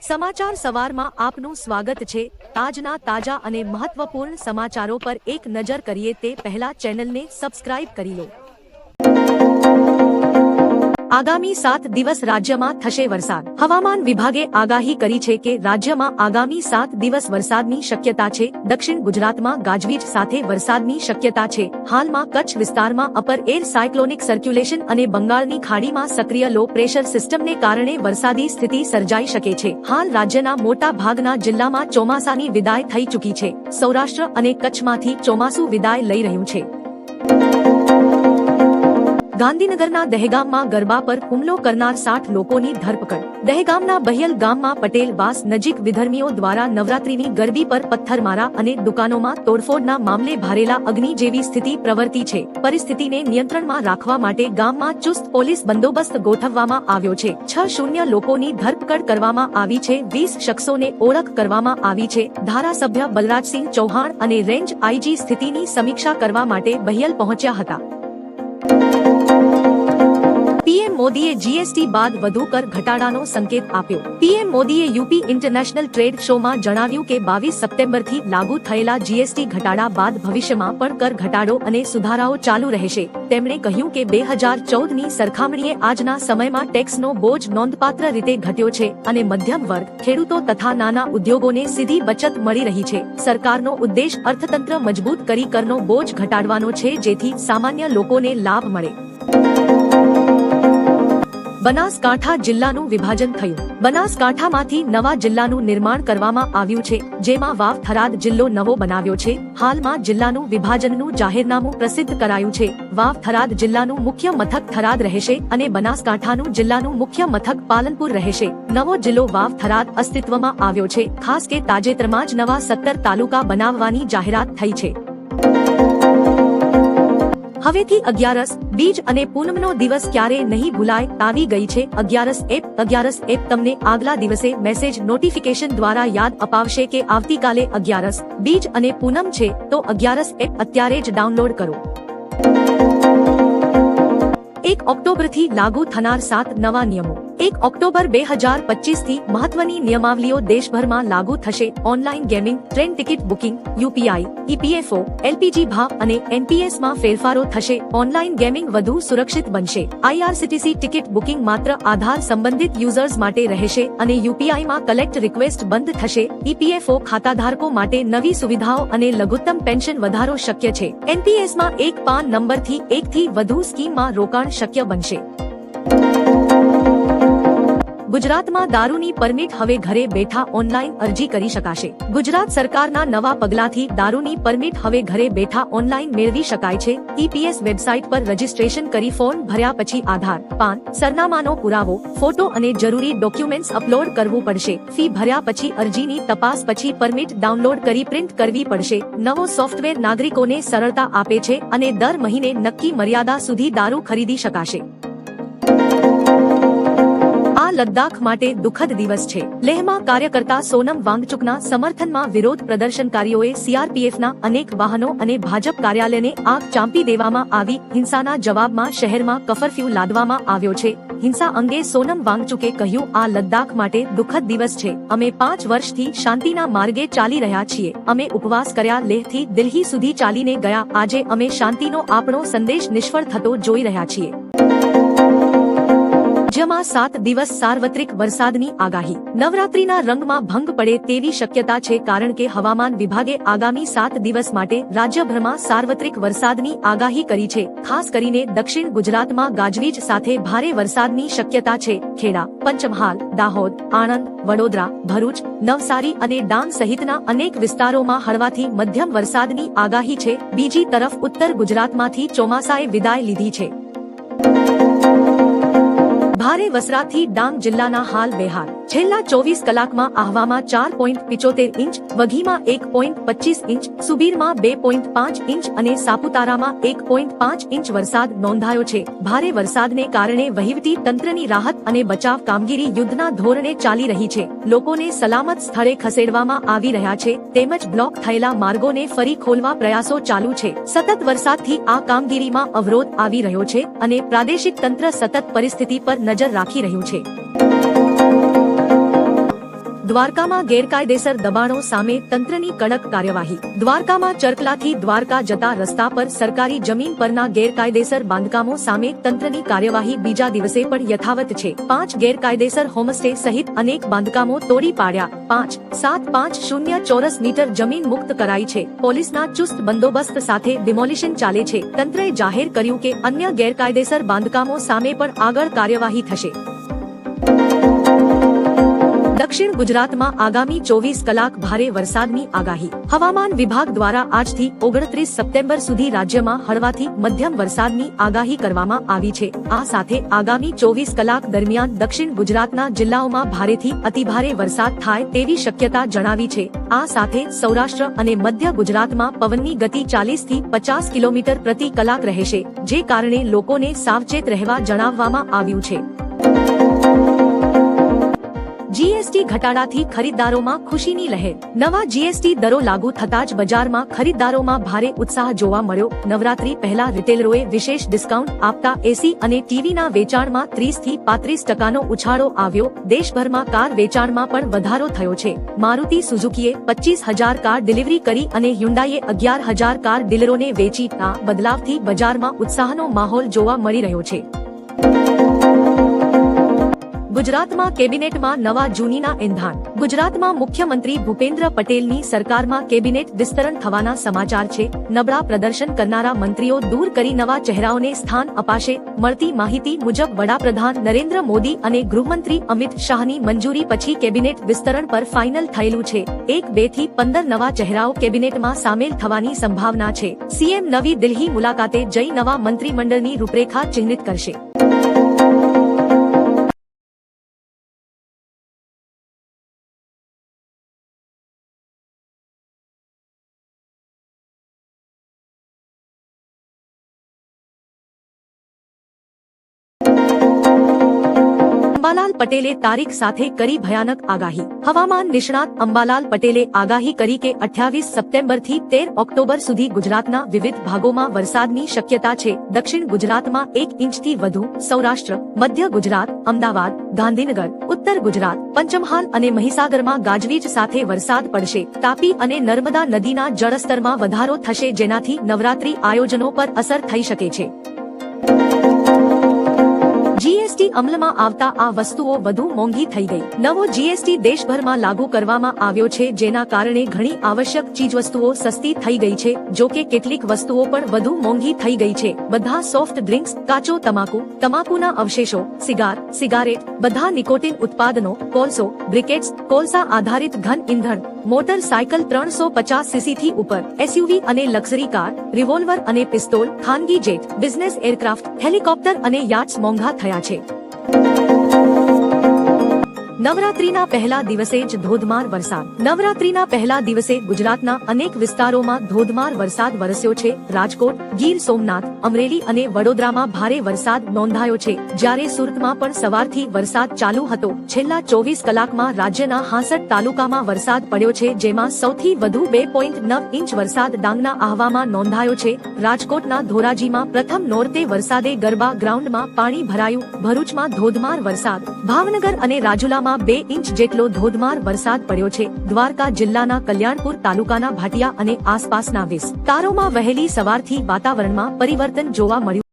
સમાચાર સવારમાં આપનું સ્વાગત છે। આજના તાજા અને મહત્વપૂર્ણ સમાચારો પર એક નજર કરીએ તે પહેલા ચેનલને સબસ્ક્રાઇબ કરી લો। આગામી 7 દિવસ રાજ્યમાં થશે વરસાદ। હવામાન વિભાગે આગાહી કરી છે કે રાજ્યમાં આગામી 7 દિવસ વરસાદની શક્યતા છે। દક્ષિણ ગુજરાતમાં ગાજવીજ સાથે વરસાદની શક્યતા છે। હાલમાં કચ્છ વિસ્તારમાં અપર એર સાયક્લોનિક સર્ક્યુલેશન અને બંગાળની ખાડીમાં સક્રિય લો પ્રેશર સિસ્ટમને કારણે વરસાદી સ્થિતિ સર્જાઈ શકે છે। હાલ રાજ્યના મોટા ભાગના જિલ્લામાં ચોમાસાની વિદાય થઈ ચૂકી છે। સૌરાષ્ટ્ર અને કચ્છમાંથી ચોમાસું વિદાય લઈ રહ્યું છે। ગાંધીનગરના દહેગામમાં ગરબા પર હુમલો કરનાર 60 લોકોની ધરપકડ। દહેગામના બહિયલ ગામમાં પટેલ વાસ નજીક વિધર્મીઓ દ્વારા નવરાત્રીની ગરબી પર પથ્થરમારા અને દુકાનોમાં તોડફોડના મામલે ભારેલા અગ્નિ જેવી સ્થિતિ પ્રવર્તી છે। પરિસ્થિતિને નિયંત્રણમાં રાખવા માટે ગામમાં ચુસ્ત પોલીસ બંદોબસ્ત ગોઠવવામાં આવ્યો છે। 60 લોકોની ધરપકડ કરવામાં આવી છે। 20 શખ્સોને ઓળખ કરવામાં આવી છે। ધારાસભ્ય બલરાજસિંહ ચૌહાણ અને રેન્જ આઈજી સ્થિતિની સમીક્ષા કરવા માટે બહિયલ પહોંચ્યા હતા। પીએમ મોદીએ જીએસટી બાદ વધુ કર ઘટાડાનો સંકેત આપ્યો। પીએમ મોદીએ યુપી ઇન્ટરનેશનલ ટ્રેડ શોમાં જણાવ્યું કે 22 સપ્ટેમ્બરથી લાગુ થયેલા જીએસટી ઘટાડા બાદ ભવિષ્યમાં પણ કર ઘટાડો અને સુધારાઓ ચાલુ રહેશે। તેમણે કહ્યું કે 2014ની સરખામણીએ આજના સમયમાં ટેક્સનો બોજ નોંધપાત્ર રીતે ઘટ્યો છે અને મધ્યમ વર્ગ, ખેડૂતો તથા નાના ઉદ્યોગોને સીધી બચત મળી રહી છે। સરકારનો ઉદ્દેશ અર્થતંત્ર મજબૂત કરી કરનો બોજ ઘટાડવાનો છે જેથી સામાન્ય લોકોને લાભ મળે। બનાસકાંઠા જિલ્લાનું વિભાજન થયું। બનાસકાંઠામાંથી નવા જિલ્લાનું નિર્માણ કરવામાં આવ્યું છે જેમાં વાવ થરાદ જિલ્લો નવો બનાવ્યો છે। હાલમાં જિલ્લાનું વિભાજનનું જાહેરનામું પ્રસિદ્ધ કરાયું છે। વાવ થરાદ જિલ્લાનું મુખ્ય મથક થરાદ રહેશે અને બનાસકાંઠાનું જિલ્લાનું મુખ્ય મથક પાલનપુર રહેશે। નવો જિલ્લો વાવ થરાદ અસ્તિત્વમાં આવ્યો છે ખાસ કે તાજેતરમાં જ નવા 17 તાલુકા બનાવવાની જાહેરાત થઈ છે। હવેથી અગિયારસ, બીજ અને પૂનમનો દિવસ ક્યારે નહીં ભૂલાય આવી ગઈ છે અગિયારસ એપ તમને આગલા દિવસે મેસેજ નોટિફિકેશન દ્વારા યાદ અપાવશે કે આવતીકાલે અગિયારસ, બીજ અને પૂનમ છે તો અગિયારસ એપ અત્યારે જ ડાઉનલોડ કરો। 1 ઓક્ટોબરથી લાગુ થનાર 7 નવા નિયમો। 1 ઓક્ટોબર 2025થી મહત્વની નિયમાવલીઓ દેશભરમાં લાગુ થશે। Online gaming, train ticket booking, UPI, EPFO, LPG ભાવ અને એનપીએસમાં ફેરફારો થશે। ઓનલાઈન ગેમિંગ વધુ સુરક્ષિત બનશે। આઈઆરસીટીસી ટિકિટ બુકિંગ માત્ર આધાર સંબંધિત યુઝર્સ માટે રહેશે અને યુપીઆઈમાં કલેક્ટ રિક્વેસ્ટ બંધ થશે। ઈપીએફઓ ખાતાધારકો માટે નવી સુવિધાઓ અને લઘુત્તમ પેન્શન વધારો શક્ય છે। એનપીએસમાં એક પાન નંબરથી એકથી વધુ સ્કીમમાં રોકાણ શક્ય બનશે। ગુજરાતમાં દારૂની પરમિટ હવે ઘરે બેઠા ઓનલાઈન અરજી કરી શકાશે। ગુજરાત સરકારના નવા પગલાંથી દારૂની પરમિટ હવે ઘરે બેઠા ઓનલાઈન મેળવી શકાય છે। ઈપીએસ વેબસાઇટ પર રજીસ્ટ્રેશન કરી ફોર્મ ભર્યા પછી આધાર, પાન, સરનામાનો પુરાવો, ફોટો અને જરૂરી ડોક્યુમેન્ટ્સ અપલોડ કરવું પડશે। ફી ભર્યા પછી અરજીની તપાસ પછી પરમિટ ડાઉનલોડ કરી પ્રિન્ટ કરવી પડશે। નવો સોફ્ટવેર નાગરિકોને સરળતા આપે છે અને દર મહિને નક્કી મર્યાદા સુધી દારૂ ખરીદી શકાશે। આ લદ્દાખ માટે દુઃખદ દિવસ છે। લેહમાં કાર્યકર્તા સોનમ વાંગચુકના સમર્થનમાં વિરોધ પ્રદર્શનકારીઓએ સીઆરપીએફના અનેક વાહનો અને ભાજપ કાર્યાલયને આગ ચાંપી દેવામાં આવી। હિંસાના જવાબમાં શહેરમાં કર્ફ્યુ લાદવામાં આવ્યો છે। હિંસા અંગે સોનમ વાંગચુકે કહ્યું, આ લદ્દાખ માટે દુઃખદ દિવસ છે। અમે 5 વર્ષથી શાંતિના માર્ગે ચાલી રહ્યા છીએ। અમે ઉપવાસ કર્યા, લેહથી દિલ્હી સુધી ચાલીને ગયા। આજે અમે શાંતિનો આપણો સંદેશ નિષ્ફળ થતો જોઈ રહ્યા છીએ। રાજ્યમાં 7 દિવસ સાર્વત્રિક વરસાદની આગાહી। નવરાત્રીના રંગમાં ભંગ પડે તેવી શક્યતા છે કારણ કે હવામાન વિભાગે આગામી 7 દિવસ માટે રાજ્યભરમાં સાર્વત્રિક વરસાદની આગાહી કરી છે। ખાસ કરીને દક્ષિણ ગુજરાતમાં ગાજવીજ સાથે ભારે વરસાદની શક્યતા છે। ખેડા, પંચમહાલ, દાહોદ, આણંદ, વડોદરા, ભરૂચ, નવસારી અને ડાંગ સહિતના અનેક વિસ્તારોમાં હળવાથી મધ્યમ વરસાદની આગાહી છે। બીજી તરફ ઉત્તર ગુજરાતમાંથી ચોમાસાએ વિદાય લીધી છે। ભારે વરસાદથી ડાંગ જિલ્લાના હાલ બેહાલ। છેલ્લા 24 કલાકમાં આહવામાં 4.75 ઇંચ, વઘઈમાં 1.25 ઇંચ, સુબીરમાં 2.5 ઇંચ અને સાપુતારામાં 1.5 ઇંચ વરસાદ નોંધાયો છે। ભારે વરસાદને કારણે વહીવટી તંત્રની રાહત અને બચાવ કામગીરી યુદ્ધના ધોરણે ચાલી રહી છે। લોકોને સલામત સ્થળે ખસેડવામાં આવી રહ્યા છે તેમજ બ્લોક થયેલા માર્ગોને ફરી ખોલવા પ્રયાસો ચાલુ છે। સતત વરસાદથી આ કામગીરીમાં અવરોધ આવી રહ્યો છે અને પ્રાદેશિક તંત્ર સતત પરિસ્થિતિ પર નજર રાખી રહ્યું છે। દ્વારકામાં ગેરકાયદેસર દબાણો સામે તંત્રની કડક કાર્યવાહી. દ્વારકામાં ચરકલાથી દ્વારકા જતા રસ્તા પર સરકારી જમીન પરના ગેરકાયદેસર બાંધકામો સામે તંત્રની કાર્યવાહી બીજા દિવસે પણ યથાવત છે. 5 ગેરકાયદેસર હોમસ્ટે સહિત અનેક બાંધકામો તોડી પાડ્યા. 5,750 ચોરસ મીટર જમીન મુક્ત કરાઈ છે. પોલીસના ચુસ્ત બંદોબસ્ત સાથે ડિમોલિશન ચાલે છે. તંત્રએ જાહેર કર્યું કે અન્ય ગેરકાયદેસર બાંધકામો સામે પણ આગળ કાર્યવાહી થશે. દક્ષિણ ગુજરાતમાં આગામી 24 કલાક ભારે વરસાદની આગાહી. હવામાન વિભાગ દ્વારા આજથી 29 સપ્ટેમ્બર સુધી રાજ્યમાં હળવાથી મધ્યમ વરસાદની આગાહી કરવામાં આવી છે. આ સાથે આગામી 24 કલાક દરમિયાન દક્ષિણ ગુજરાતના જિલ્લાઓમાં ભારેથી અતિભારે વરસાદ થાય તેવી શક્યતા જણાવી છે. આ સાથે સૌરાષ્ટ્ર અને મધ્ય ગુજરાતમાં પવનની ગતિ 40 થી 50 કિલોમીટર પ્રતિ કલાક રહેશે, જે કારણે લોકોને સાવચેત રહેવા જણાવવામાં આવ્યું છે. જીએસટી ઘટાડાથી ખરીદદારોમાં ખુશીની લહેર. નવા જીએસટી દરો લાગુ થતા જ બજારમાં ખરીદદારોમાં ભારે ઉત્સાહ જોવા મળ્યો. નવરાત્રી પહેલા રિટેલરોએ વિશેષ ડિસ્કાઉન્ટ આપતા એસી અને ટીવીના વેચાણમાં 30 થી 35% ઉછાળો આવ્યો. દેશભરમાં કાર વેચાણમાં પણ વધારો થયો છે. મારુતિ સુઝુકીએ 25,000 કાર ડિલિવરી કરી અને હ્યુન્ડાઈએ 11,000 કાર ડીલરોને વેચી. આ બદલાવથી બજારમાં ઉત્સાહનો માહોલ જોવા મળી રહ્યો છે. ગુજરાતમાં કેબિનેટમાં નવા જૂનીના એંધાણ. ગુજરાતમાં મુખ્યમંત્રી ભૂપેન્દ્ર પટેલની સરકારમાં કેબિનેટ વિસ્તરણ થવાના સમાચાર છે. નબળા પ્રદર્શન કરનારા મંત્રીઓ દૂર કરી નવા ચહેરાઓને સ્થાન અપાશે. મળતી માહિતી મુજબ વડાપ્રધાન નરેન્દ્ર મોદી અને ગૃહમંત્રી અમિત શાહની મંજૂરી પછી કેબિનેટ વિસ્તરણ પર ફાઇનલ થયેલું છે. 1-2 થી 15 નવા ચહેરાઓ કેબિનેટમાં સામેલ થવાની સંભાવના છે. સીએમ નવી દિલ્હી મુલાકાતે જઈ નવા મંત્રીમંડળની રૂપરેખા ચિહ્નિત કરશે. અંબાલાલ પટેલે તારીખ સાથે કરી ભયાનક આગાહી. હવામાન નિષ્ણાત અંબાલાલ પટેલે આગાહી કરી કે 28 સપ્ટેમ્બરથી 13 ઓક્ટોબર સુધી ગુજરાતના વિવિધ ભાગોમાં વરસાદની શક્યતા છે. દક્ષિણ ગુજરાતમાં 1 ઇંચથી વધુ, સૌરાષ્ટ્ર, મધ્ય ગુજરાત, અમદાવાદ, ગાંધીનગર, ઉત્તર ગુજરાત, પંચમહાલ અને મહીસાગરમાં ગાજવીજ સાથે વરસાદ પડશે. તાપી અને નર્મદા નદીના જળસ્તરમાં વધારો થશે, જેનાથી નવરાત્રી આયોજનો પર અસર થઈ શકે છે. જીએસટી અમલમાં આવતા આ વસ્તુઓ વધુ મોંઘી થઈ ગઈ. નવો જીએસટી દેશભરમાં લાગુ કરવામાં આવ્યો છે, જેના કારણે ઘણી આવશ્યક ચીજવસ્તુઓ સસ્તી થઈ ગઈ છે. જો કે કેટલીક વસ્તુઓ પણ વધુ મોંઘી થઈ ગઈ છે. બધા સોફ્ટ ડ્રિંક્સ, કાચો તમાકુ, તમાકુના અવશેષો, સિગારેટ, બધા નિકોટિન ઉત્પાદનો, કોલસો, બ્રિકેટ્સ, કોલસા આધારિત ઘન ઇંધણ, મોટર સાયકલ 350 સીસી થી ઉપર, એસયુવી અને લક્ઝરી કાર, રિવોલ્વર અને પિસ્તોલ, ખાનગી જેટ, બિઝનેસ એરક્રાફ્ટ, હેલિકોપ્ટર અને યાટ્સ મોંઘા થયા છે. નવરાત્રીના પહેલા દિવસે જ ધોધમાર વરસાદ. નવરાત્રીના પહેલા દિવસે ગુજરાતના અનેક વિસ્તારોમાં ધોધમાર વરસાદ વરસ્યો છે. રાજકોટ, ગીર સોમનાથ, અમરેલી અને વડોદરામાં ભારે વરસાદ નોંધાયો છે, જ્યારે સુરતમાં પણ સવારથી વરસાદ ચાલુ હતો. છેલ્લા 24 કલાકમાં રાજ્યના 66 તાલુકામાં વરસાદ પડ્યો છે, જેમાં સૌથી વધુ 2.9 ઇંચ વરસાદ ડાંગના આહવામાં નોંધાયો છે. રાજકોટના ધોરાજીમાં પ્રથમ નોરતે વરસાદે ગરબા ગ્રાઉન્ડમાં પાણી ભરાયું. ભરૂચમાં ધોધમાર વરસાદ. ભાવનગર અને રાજુલામાં 2 ઇંચ જેટલો ધોધમાર વરસાદ પડ્યો છે. દ્વારકા જિલ્લાના કલ્યાણપુર તાલુકાના ભાટિયા અને આસપાસના વિસ્તારોમાં વહેલી સવારથી વાતાવરણમાં પરિવર્તન જોવા મળ્યું.